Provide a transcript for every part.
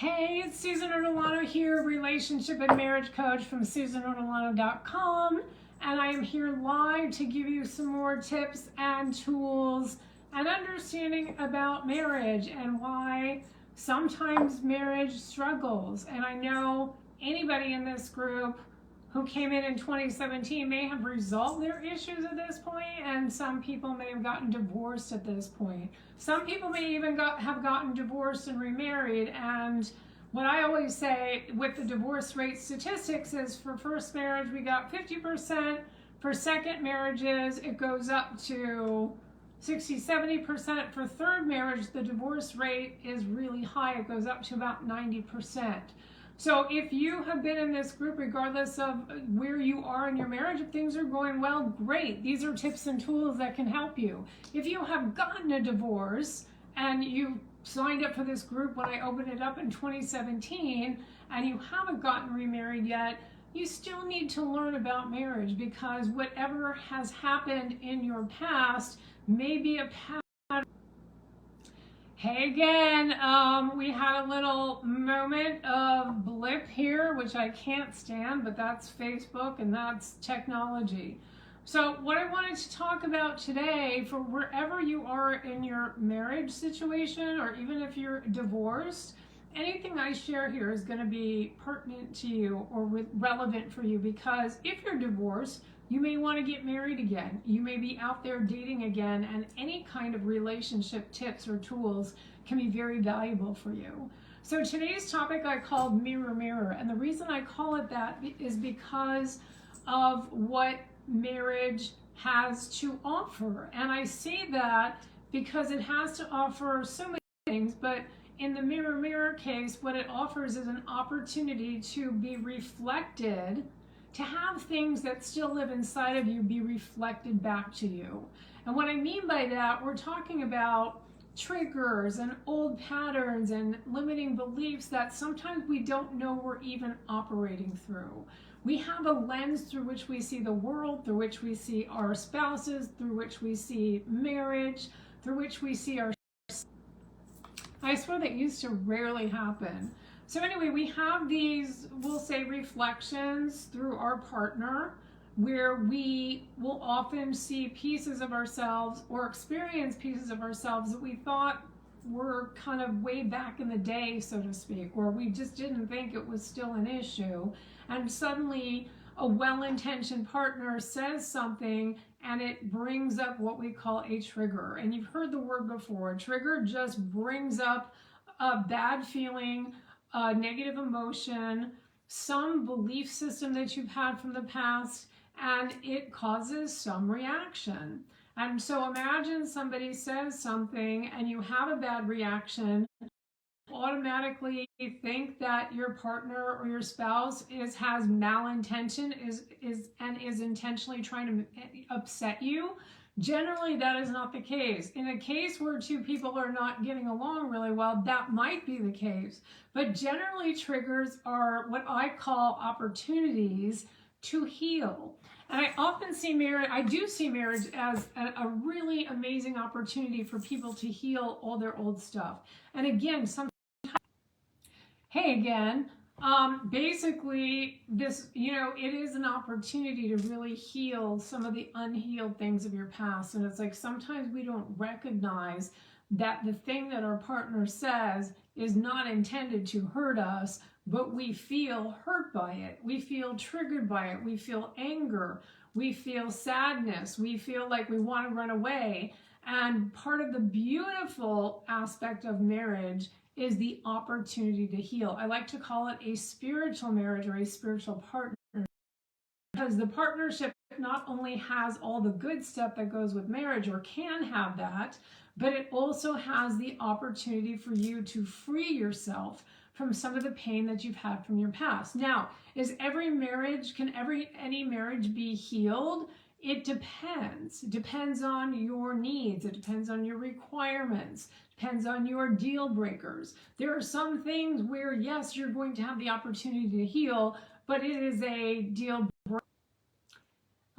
Hey, it's Susan Ortolano here, relationship and marriage coach from SusanOrtolano.com, and I am here live to give you some more tips and tools and understanding about marriage and why sometimes marriage struggles. And I know anybody in this group who came in 2017 may have resolved their issues at this point, and some people may have gotten divorced at this point. Some people may even have gotten divorced and remarried. And what I always say with the divorce rate statistics is for first marriage we got 50%, for second marriages it goes up to 60-70%, for third marriage the divorce rate is really high, it goes up to about 90%. So if you have been in this group, regardless of where you are in your marriage, if things are going well, great. These are tips and tools that can help you. If you have gotten a divorce and you signed up for this group when I opened it up in 2017 and you haven't gotten remarried yet, you still need to learn about marriage, because whatever has happened in your past may be a pattern. Hey again, we had a little moment of blip here, which I can't stand, but that's Facebook and that's technology. So what I wanted to talk about today, for wherever you are in your marriage situation, or even if you're divorced, anything I share here is going to be pertinent to you or relevant for you, because if you're divorced, you may want to get married again. You may be out there dating again, and any kind of relationship tips or tools can be very valuable for you. So today's topic I called Mirror Mirror, and the reason I call it that is because of what marriage has to offer. And I say that because it has to offer so many things, but in the Mirror Mirror case, what it offers is an opportunity to be reflected, to have things that still live inside of you be reflected back to you. And what I mean by that, we're talking about triggers and old patterns and limiting beliefs that sometimes we don't know we're even operating through. We have a lens through which we see the world, through which we see our spouses, through which we see marriage, through which we see our... I swear that used to rarely happen. So anyway, we have these, we'll say, reflections through our partner, where we will often see pieces of ourselves or experience pieces of ourselves that we thought were kind of way back in the day, so to speak, or we just didn't think it was still an issue. And suddenly a well-intentioned partner says something and it brings up what we call a trigger. And you've heard the word before. A trigger just brings up a bad feeling, a negative emotion, some belief system that you've had from the past, and it causes some reaction. And so imagine somebody says something and you have a bad reaction, automatically think that your partner or your spouse has malintention, is intentionally trying to upset you. Generally, that is not the case. In a case where two people are not getting along really well, that might be the case. But generally, triggers are what I call opportunities to heal. And I often see marriage, I do see marriage as a really amazing opportunity for people to heal all their old stuff. And again, hey again, basically this, it is an opportunity to really heal some of the unhealed things of your past. And it's like sometimes we don't recognize that the thing that our partner says is not intended to hurt us, but we feel hurt by it. We feel triggered by it. We feel anger. We feel sadness. We feel like we want to run away. And part of the beautiful aspect of marriage is the opportunity to heal. I like to call it a spiritual marriage or a spiritual partnership, because the partnership not only has all the good stuff that goes with marriage, or can have that, but it also has the opportunity for you to free yourself from some of the pain that you've had from your past. Now, can any marriage be healed? It depends. It depends on your needs. It depends on your requirements. It depends on your deal breakers. There are some things where, yes, you're going to have the opportunity to heal, but it is a deal breaker.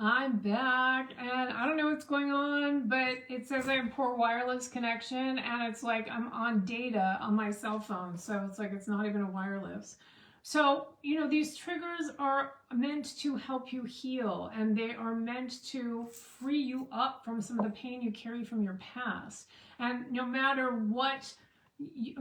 I'm back, and I don't know what's going on, but it says I have poor wireless connection, and it's like I'm on data on my cell phone, so it's like it's not even a wireless. So, these triggers are meant to help you heal, and they are meant to free you up from some of the pain you carry from your past. And no matter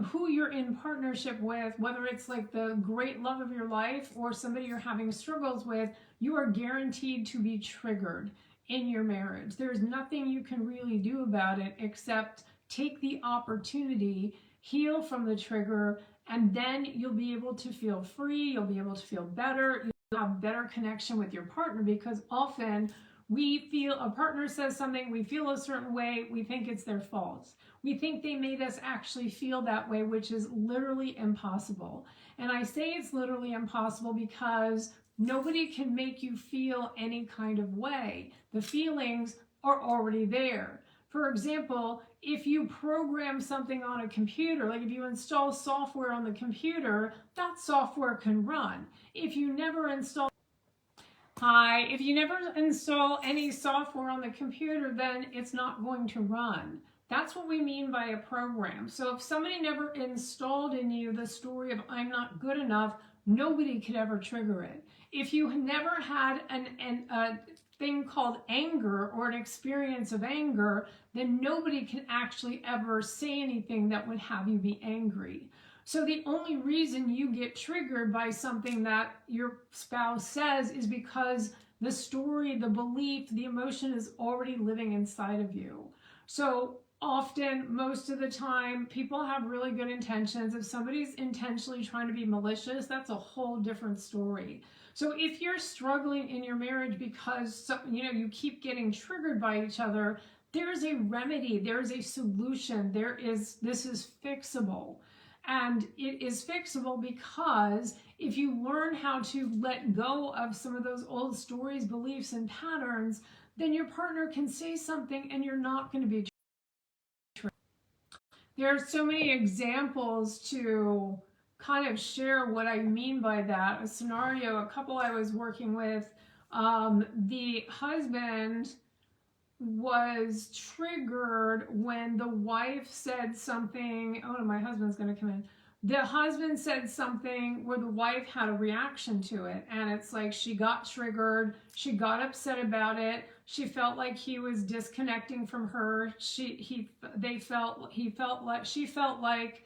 who you're in partnership with, whether it's like the great love of your life or somebody you're having struggles with, you are guaranteed to be triggered in your marriage. There's nothing you can really do about it except take the opportunity, heal from the trigger, and then you'll be able to feel free, you'll be able to feel better, you'll have better connection with your partner, because often we feel a partner says something, we feel a certain way, we think it's their fault. We think they made us actually feel that way, which is literally impossible. And I say it's literally impossible because nobody can make you feel any kind of way. The feelings are already there. For example, if you program something on a computer, like if you install software on the computer, that software can run. If you never install any software on the computer, then it's not going to run. That's what we mean by a program. So if somebody never installed in you the story of I'm not good enough, nobody could ever trigger it. If you never had a thing called anger or an experience of anger, then nobody can actually ever say anything that would have you be angry. So the only reason you get triggered by something that your spouse says is because the story, the belief, the emotion is already living inside of you. So often, most of the time, people have really good intentions. If somebody's intentionally trying to be malicious, that's a whole different story. So if you're struggling in your marriage because you keep getting triggered by each other, there's a remedy, there's a solution, this is fixable. And it is fixable because if you learn how to let go of some of those old stories, beliefs, and patterns, then your partner can say something and you're not going to be triggered. There are so many examples to kind of share what I mean by that. A scenario, a couple I was working with, the husband was triggered when the wife said something. Oh no, my husband's going to come in. The husband said something where the wife had a reaction to it, and it's like she got triggered, she got upset about it, she felt like he was disconnecting from her, she felt like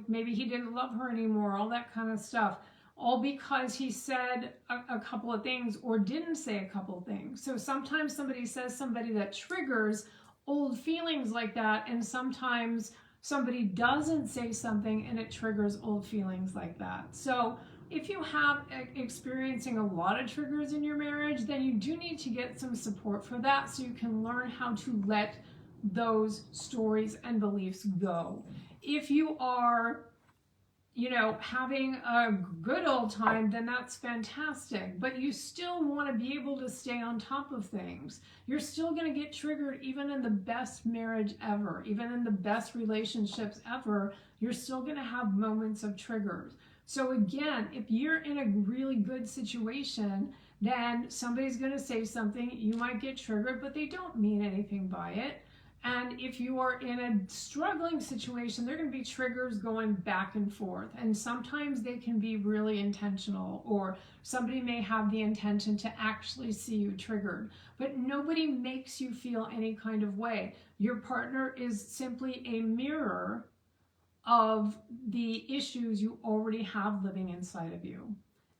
maybe he didn't love her anymore, all that kind of stuff. All because he said a couple of things or didn't say a couple of things. So sometimes somebody says somebody that triggers old feelings like that, and sometimes somebody doesn't say something and it triggers old feelings like that. So if you have experiencing a lot of triggers in your marriage, then you do need to get some support for that so you can learn how to let those stories and beliefs go. If you are having a good old time, then that's fantastic. But you still want to be able to stay on top of things. You're still going to get triggered even in the best marriage ever, even in the best relationships ever. You're still going to have moments of triggers. So again, if you're in a really good situation, then somebody's going to say something, you might get triggered, but they don't mean anything by it. And if you are in a struggling situation, there are going to be triggers going back and forth. And sometimes they can be really intentional, or somebody may have the intention to actually see you triggered. But nobody makes you feel any kind of way. Your partner is simply a mirror of the issues you already have living inside of you.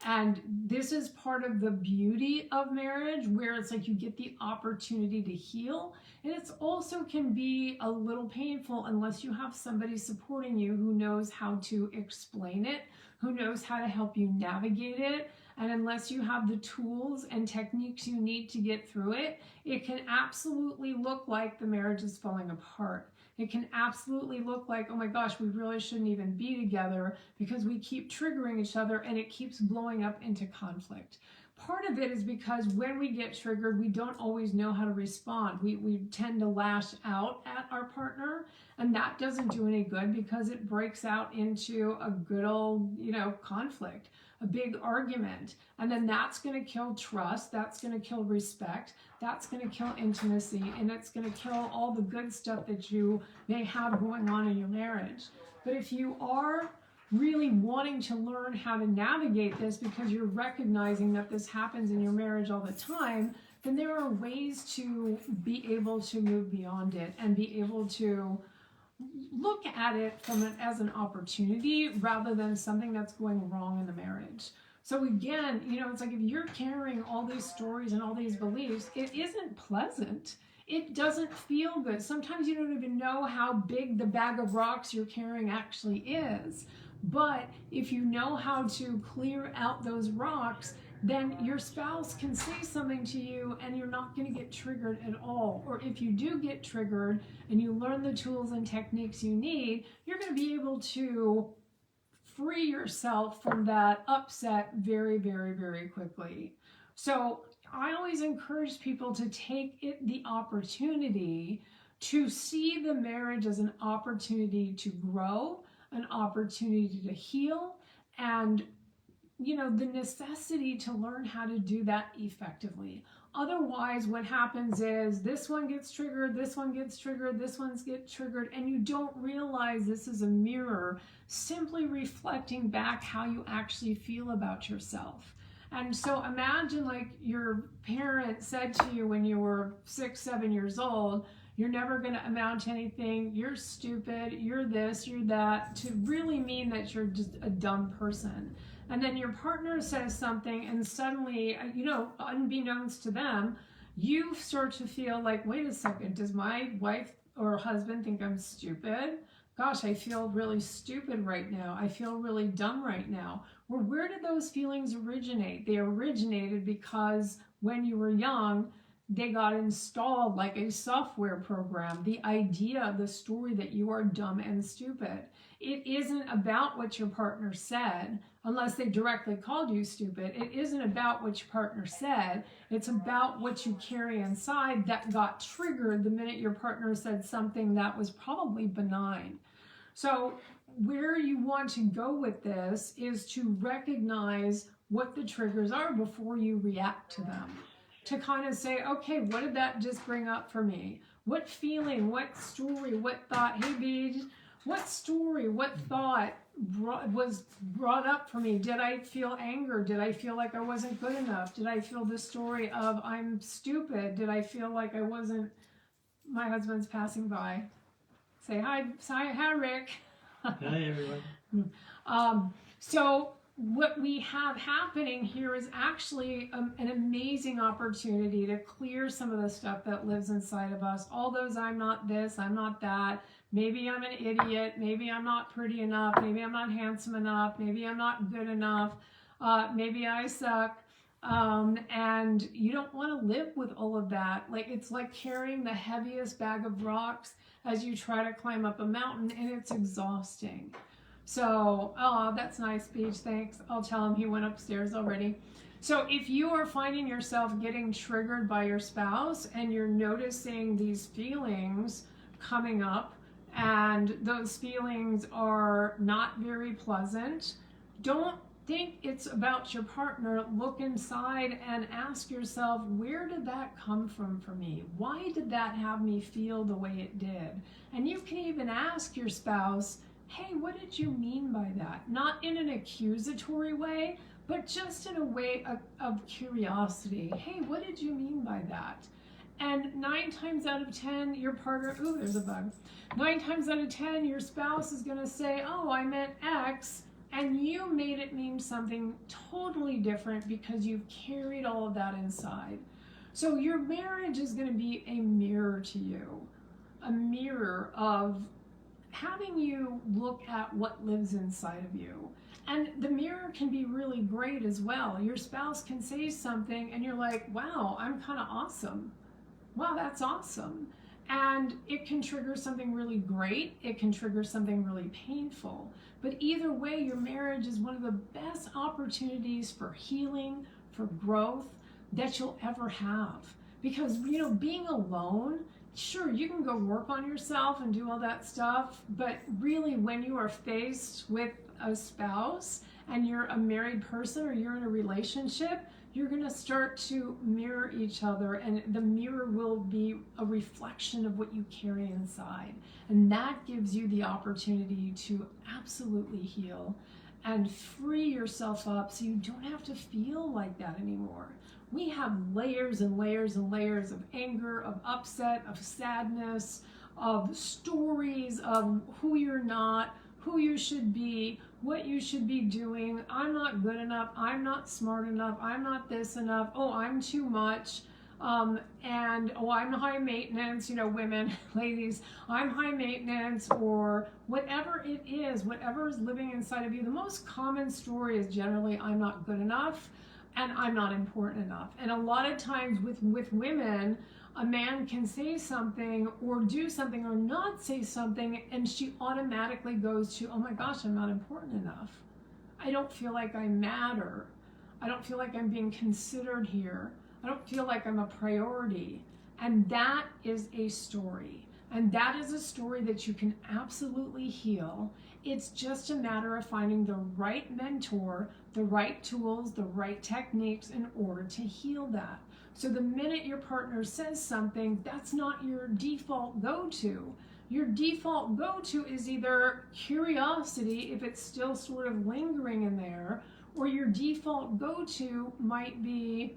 And this is part of the beauty of marriage, where it's like you get the opportunity to heal. And it's also can be a little painful unless you have somebody supporting you who knows how to explain it, who knows how to help you navigate it. And unless you have the tools and techniques you need to get through it, it can absolutely look like the marriage is falling apart. It can absolutely look like, oh my gosh, we really shouldn't even be together because we keep triggering each other and it keeps blowing up into conflict. part of it is because when we get triggered, we don't always know how to respond. We tend to lash out at our partner, and that doesn't do any good because it breaks out into a good old, conflict, a big argument. And then that's going to kill trust, that's going to kill respect, that's going to kill intimacy, and it's going to kill all the good stuff that you may have going on in your marriage. But if you are really wanting to learn how to navigate this because you're recognizing that this happens in your marriage all the time, then there are ways to be able to move beyond it and be able to look at it as an opportunity rather than something that's going wrong in the marriage. So again, it's like if you're carrying all these stories and all these beliefs, it isn't pleasant. It doesn't feel good. Sometimes you don't even know how big the bag of rocks you're carrying actually is. But if you know how to clear out those rocks, then your spouse can say something to you and you're not going to get triggered at all. Or if you do get triggered and you learn the tools and techniques you need, you're going to be able to free yourself from that upset very, very, very quickly. So I always encourage people to take the opportunity to see the marriage as an opportunity to grow, an opportunity to heal, and the necessity to learn how to do that effectively. Otherwise, what happens is this one gets triggered, this one gets triggered, this one's get triggered, and you don't realize this is a mirror simply reflecting back how you actually feel about yourself. And so imagine like your parent said to you when you were 6, 7 years old, you're never going to amount to anything, you're stupid, you're this, you're that, to really mean that you're just a dumb person. And then your partner says something and suddenly, unbeknownst to them, you start to feel like, wait a second, does my wife or husband think I'm stupid? Gosh, I feel really stupid right now. I feel really dumb right now. Well, where did those feelings originate? They originated because when you were young, they got installed like a software program, the idea, the story that you are dumb and stupid. It isn't about what your partner said, unless they directly called you stupid. It isn't about what your partner said. It's about what you carry inside that got triggered the minute your partner said something that was probably benign. So where you want to go with this is to recognize what the triggers are before you react to them. To kind of say, okay, what did that just bring up for me? What feeling, what story, what thought, hey Beej, what story, what thought was brought up for me? Did I feel anger? Did I feel like I wasn't good enough? Did I feel the story of I'm stupid? Did I feel like I wasn't, my husband's passing by. Say hi Rick. Hi everyone. So what we have happening here is actually an amazing opportunity to clear some of the stuff that lives inside of us. All those I'm not this, I'm not that, maybe I'm an idiot, maybe I'm not pretty enough, maybe I'm not handsome enough, maybe I'm not good enough, maybe I suck. And you don't want to live with all of that. Like it's like carrying the heaviest bag of rocks as you try to climb up a mountain, and it's exhausting. So, oh, that's nice, Beej, thanks. I'll tell him he went upstairs already. So if you are finding yourself getting triggered by your spouse and you're noticing these feelings coming up and those feelings are not very pleasant, don't think it's about your partner. Look inside and ask yourself, where did that come from for me? Why did that have me feel the way it did? And you can even ask your spouse, hey, what did you mean by that? Not in an accusatory way, but just in a way of curiosity. Hey, what did you mean by that? And 9 times out of 10, your partner, ooh, there's a bug. 9 times out of 10, your spouse is going to say, oh, I meant X, and you made it mean something totally different because you've carried all of that inside. So your marriage is going to be a mirror to you, a mirror of having you look at what lives inside of you. And the mirror can be really great as well. Your spouse can say something and you're like, wow, I'm kind of awesome. Wow, that's awesome. And it can trigger something really great. It can trigger something really painful. But either way, your marriage is one of the best opportunities for healing, for growth that you'll ever have. Because, being alone, sure, you can go work on yourself and do all that stuff, but really when you are faced with a spouse and you're a married person or you're in a relationship, you're going to start to mirror each other, and the mirror will be a reflection of what you carry inside. And that gives you the opportunity to absolutely heal and free yourself up so you don't have to feel like that anymore. We have layers and layers and layers of anger, of upset, of sadness, of stories of who you're not, who you should be, what you should be doing. I'm not good enough. I'm not smart enough. I'm not this enough. Oh, I'm too much. And I'm high maintenance, women, ladies, I'm high maintenance, or whatever it is, whatever is living inside of you. The most common story is generally, I'm not good enough and I'm not important enough. And a lot of times with women, a man can say something or do something or not say something, and she automatically goes to, oh my gosh, I'm not important enough. I don't feel like I matter. I don't feel like I'm being considered here. I don't feel like I'm a priority. And that is a story. And that is a story that you can absolutely heal. It's just a matter of finding the right mentor, the right tools, the right techniques in order to heal that. So the minute your partner says something, that's not your default go-to. Your default go-to is either curiosity, if it's still sort of lingering in there, or your default go-to might be,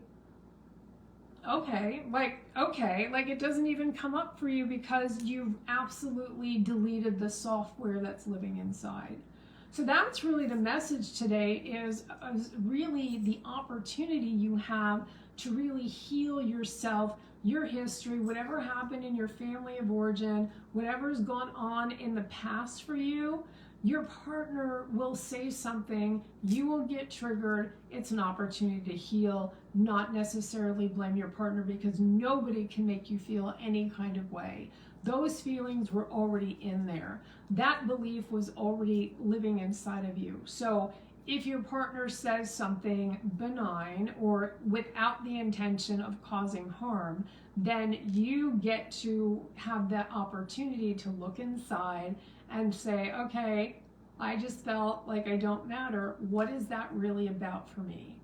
okay, like it doesn't even come up for you because you've absolutely deleted the software that's living inside. So that's really the message today, is really the opportunity you have to really heal yourself, your history, whatever happened in your family of origin, whatever's gone on in the past for you. Your partner will say something, you will get triggered. It's an opportunity to heal, not necessarily blame your partner, because nobody can make you feel any kind of way. Those feelings were already in there. That belief was already living inside of you. So if your partner says something benign or without the intention of causing harm, then you get to have that opportunity to look inside and say, okay, I just felt like I don't matter. What is that really about for me?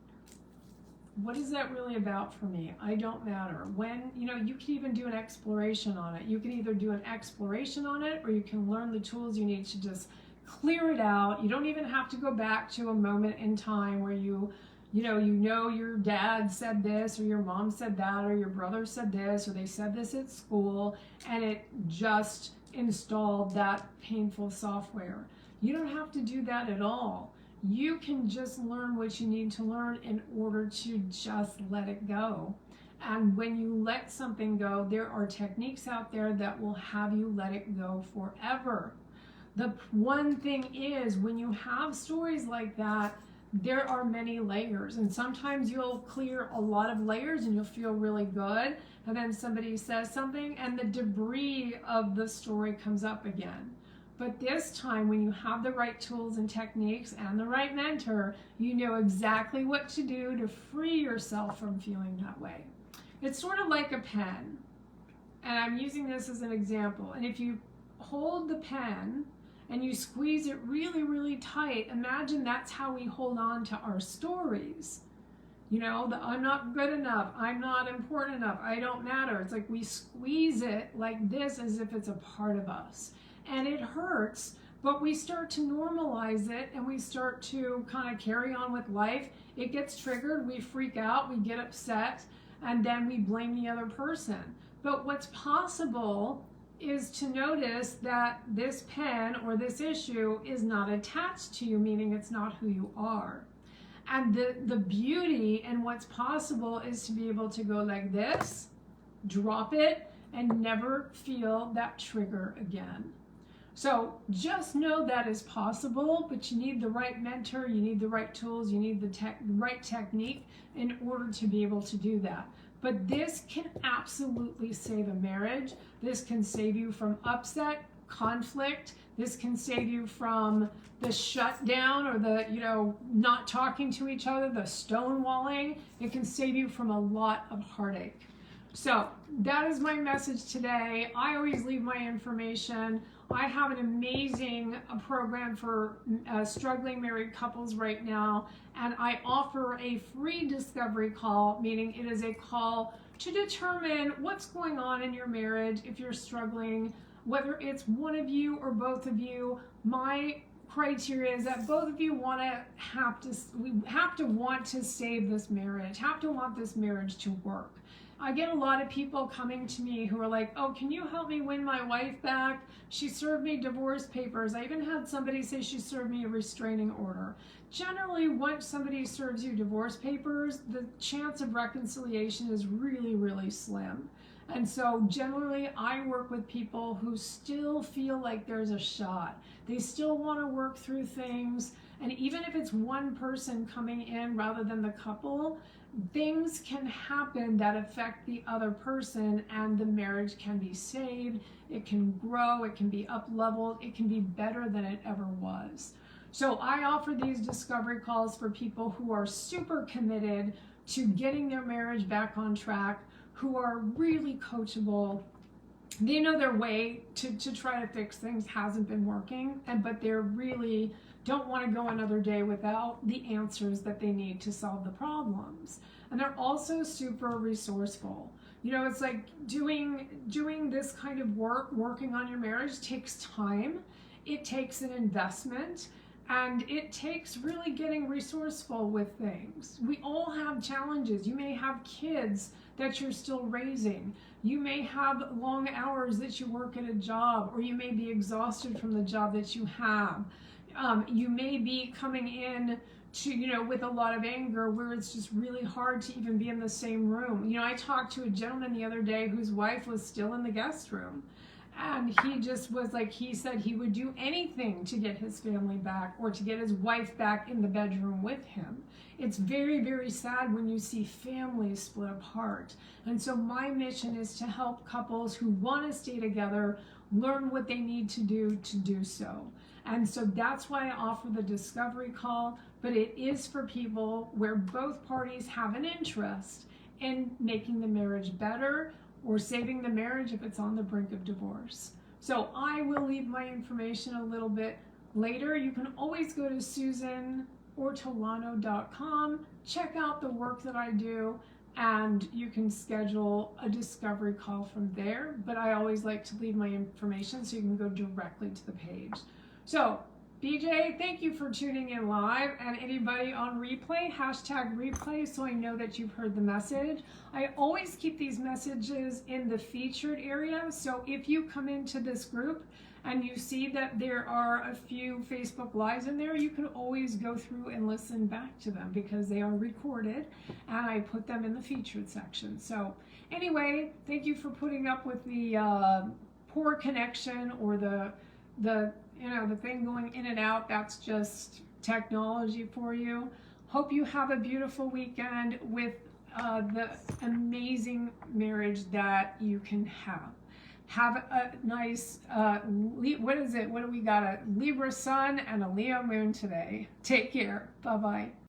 What is that really about for me? I don't matter. When, you can even do an exploration on it. You can either do an exploration on it, or you can learn the tools you need to just clear it out. You don't even have to go back to a moment in time where you know your dad said this, or your mom said that, or your brother said this, or they said this at school, and it just installed that painful software. You don't have to do that at all. You can just learn what you need to learn in order to just let it go. And when you let something go, there are techniques out there that will have you let it go forever. The one thing is, when you have stories like that, there are many layers, and sometimes you'll clear a lot of layers and you'll feel really good, and then somebody says something and the debris of the story comes up again. But this time, when you have the right tools and techniques and the right mentor, you know exactly what to do to free yourself from feeling that way. It's sort of like a pen, and I'm using this as an example. And if you hold the pen and you squeeze it really, really tight, imagine that's how we hold on to our stories. I'm not good enough, I'm not important enough, I don't matter. It's like we squeeze it like this as if it's a part of us. And it hurts, but we start to normalize it and we start to kind of carry on with life. It gets triggered, we freak out, we get upset, and then we blame the other person. But what's possible is to notice that this pen or this issue is not attached to you, meaning it's not who you are. And the beauty and what's possible is to be able to go like this, drop it, and never feel that trigger again. So just know that is possible, but you need the right mentor, you need the right tools, you need the right technique in order to be able to do that. But this can absolutely save a marriage. This can save you from upset, conflict. This can save you from the shutdown or the, not talking to each other, the stonewalling. It can save you from a lot of heartache. So that is my message today. I always leave my information. I have an amazing program for struggling married couples right now, and I offer a free discovery call, meaning it is a call to determine what's going on in your marriage if you're struggling, whether it's one of you or both of you. My criteria is that both of you have to want to save this marriage, have to want this marriage to work. I get a lot of people coming to me who are like, oh, can you help me win my wife back? She served me divorce papers. I even had somebody say she served me a restraining order. Generally, once somebody serves you divorce papers, the chance of reconciliation is really, really slim. And so generally, I work with people who still feel like there's a shot. They still want to work through things. And even if it's one person coming in rather than the couple, things can happen that affect the other person, and the marriage can be saved. It can grow. It can be up-leveled. It can be better than it ever was. So I offer these discovery calls for people who are super committed to getting their marriage back on track, who are really coachable. They know their way to try to fix things hasn't been working, but they're really don't want to go another day without the answers that they need to solve the problems. And they're also super resourceful. It's like doing this kind of work, working on your marriage takes time. It takes an investment. And it takes really getting resourceful with things. We all have challenges. You may have kids that you're still raising. You may have long hours that you work at a job, or you may be exhausted from the job that you have. You may be coming in to, with a lot of anger where it's just really hard to even be in the same room. I talked to a gentleman the other day whose wife was still in the guest room. And he just was like, he said he would do anything to get his family back or to get his wife back in the bedroom with him. It's very, very sad when you see families split apart. And so my mission is to help couples who want to stay together learn what they need to do so. And so that's why I offer the discovery call, but it is for people where both parties have an interest in making the marriage better or saving the marriage if it's on the brink of divorce. So I will leave my information a little bit later. You can always go to susanortolano.com, check out the work that I do, and you can schedule a discovery call from there. But I always like to leave my information so you can go directly to the page. So BJ, thank you for tuning in live, and anybody on replay, #replay, so I know that you've heard the message. I always keep these messages in the featured area, so if you come into this group and you see that there are a few Facebook Lives in there, you can always go through and listen back to them because they are recorded, and I put them in the featured section. So anyway, thank you for putting up with the poor connection or the thing going in and out. That's just technology for you. Hope you have a beautiful weekend with the amazing marriage that you can have. Have a nice, what is it? What do we got? A Libra sun and a Leo moon today. Take care. Bye-bye.